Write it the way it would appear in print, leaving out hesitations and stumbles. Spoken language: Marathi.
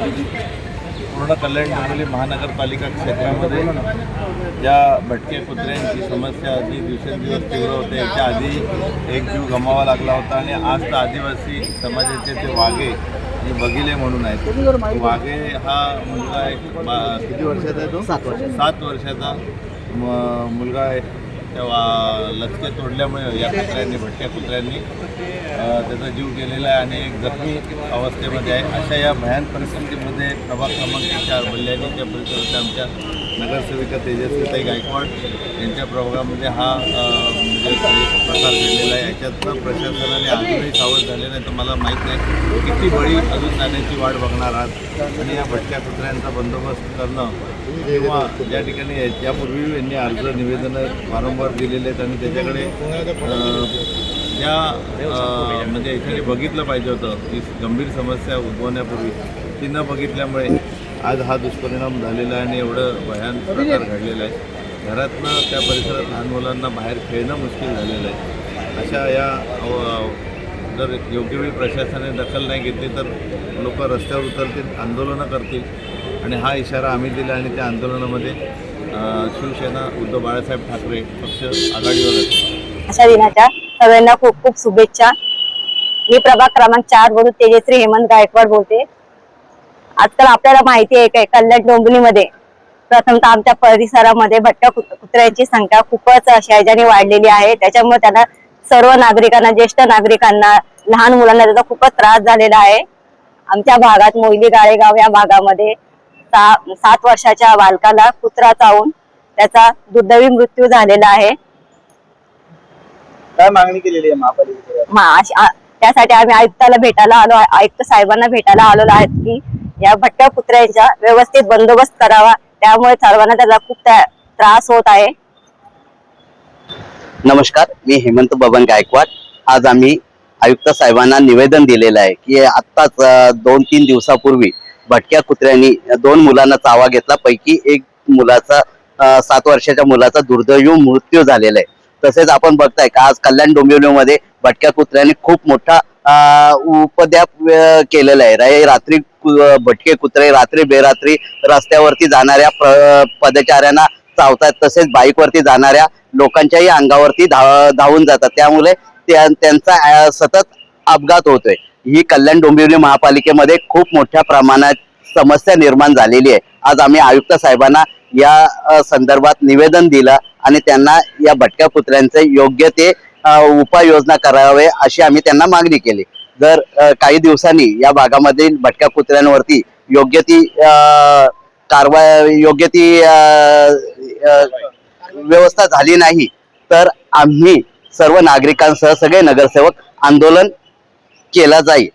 पूर्ण कल्याण डोंबिवली महानगरपालिका क्षेत्रामध्ये ज्या भटके कुत्र्यांची समस्या आधी दिवसेंदिवस तीव्र होते, याच्या आधी एक जीव गमावा लागला होता आणि आज तर आदिवासी समाजाचे ते वाघे आणि बगिले म्हणून आहेत. वाघे हा मुलगा एक किती वर्षाचा आहे तो? 7 वर्षाचा मुलगा आहे. तेव्हा लचके तोडल्यामुळे या कुत्र्यांनी भटक्या कुत्र्यांनी त्याचा जीव गेलेला आहे आणि एक जखमी अवस्थेमध्ये आहे. अशा या भयान परिस्थितीमध्ये प्रभाग क्रमांक 4 बल्ल्याच्या परिसरात आमच्या नगरसेविका तेजस्वीताई गायकवाड यांच्या प्रभागामध्ये हा म्हणजे प्रकार घडलेला आहे. याच्यातनं प्रशासनाने अजूनही सावध झाले नाही, तर मला माहीत नाही किती बळी अजून जाण्याची वाट बघणार आहात. आणि या भटक्या कुत्र्यांचा बंदोबस्त करणं किंवा ज्या ठिकाणी यापूर्वी यांनी अर्ज निवेदनं वारंवार दिलेले आहेत आणि त्याच्याकडे ज्या म्हणजे एखादी बघितलं पाहिजे होतं की गंभीर समस्या उद्भवण्यापूर्वी ती न बघितल्यामुळे आज हा दुष्परिणाम झालेला आहे आणि एवढं भयान प्रकार घडलेला आहे. घरातनं त्या परिसरात लहान मुलांना बाहेर खेळणं मुश्किल झालेलं आहे. अशा या जर योग्य वेळी प्रशासनाने दखल नाही घेतली तर लोक रस्त्यावर उतरतील, आंदोलनं करतील आणि हा इशारा आम्ही दिला आणि त्या आंदोलनामध्ये शिवसेना उद्धव बाळासाहेब ठाकरे पक्ष आघाडीवर असेल. अशा दिनाच्या सर्वांना खूप खूप शुभेच्छा. मी प्रभाग क्रमांक 4 वरून तेजश्री हेमंत गायकवाड बोलते. आजकाल आपल्याला माहिती आहे काय, कल्याण डोंबिवलीमध्ये प्रथमतः आमच्या परिसरामध्ये भटक्या कुत्र्यांची संख्या खूपच शहाजाने वाढलेली आहे. त्याच्यामुळे त्यांना सर्व नागरिकांना, ज्येष्ठ नागरिकांना, लहान मुलांना त्याचा खूपच त्रास झालेला आहे. आमच्या भागात मोयली गाळेगाव या भागामध्ये 7 वर्षाच्या बालकाला कुत्रा चावून त्याचा दुर्दैवी मृत्यू झालेला आहे. काय मागणी केलेली आहे महापालिकेने? त्यासाठी आम्ही आयुक्ताला भेटायला आलो, आयुक्त साहेबांना भेटायला आलेलो आहेत की या भटक्या कुत्र्यांचा व्यवस्थित बंदोबस्त करावा. त्यामुळे सर्वांना त्याचा खूप त्रास होत आहे. नमस्कार, मी हेमंत बबन गायकवाड. आज आम्ही आयुक्त साहेबांना निवेदन दिलेलं आहे की आत्ताच 2-3 दिवसापूर्वी भटक्या कुत्र्यांनी 2 मुलांना चावा घेतला. पैकी एक मुलाचा 7 वर्षाच्या मुलाचा दुर्दैवी मृत्यू झालेला आहे. तसेच आपण बघताय का आज कल्याण डोंबिवलीमध्ये भटक्या कुत्र्यांनी खूप मोठा उपद्व्याप केलेला आहे. रात्री भटके कुत्रे रात्री बेरात्री रस्त्यावरती जाणाऱ्या पदचाऱ्यांना चावतात, तसेच बाईकवरती जाणाऱ्या लोकांच्याही अंगावरती धावून जातात. त्यामुळे त्यांचा सतत अपघात होतोय. ही कल्याण डोंबिवली महापालिकेमध्ये खूप मोठ्या प्रमाणात समस्या निर्माण झालेली आहे. आज आम्ही आयुक्त साहेबांना या संदर्भात निवेदन दिलं आणि त्यांना या भटक्या कुत्र्यांचे योग्य ते उपाययोजना करावे अशी आम्ही त्यांना मागणी केली. जर काही दिवसांनी या भागामधील भटक्या कुत्र्यांवरती योग्य ती कारवाई, योग्य ती व्यवस्था झाली नाही तर आम्ही सर्व नागरिकांसह सगळे नगरसेवक आंदोलन केला जाईल.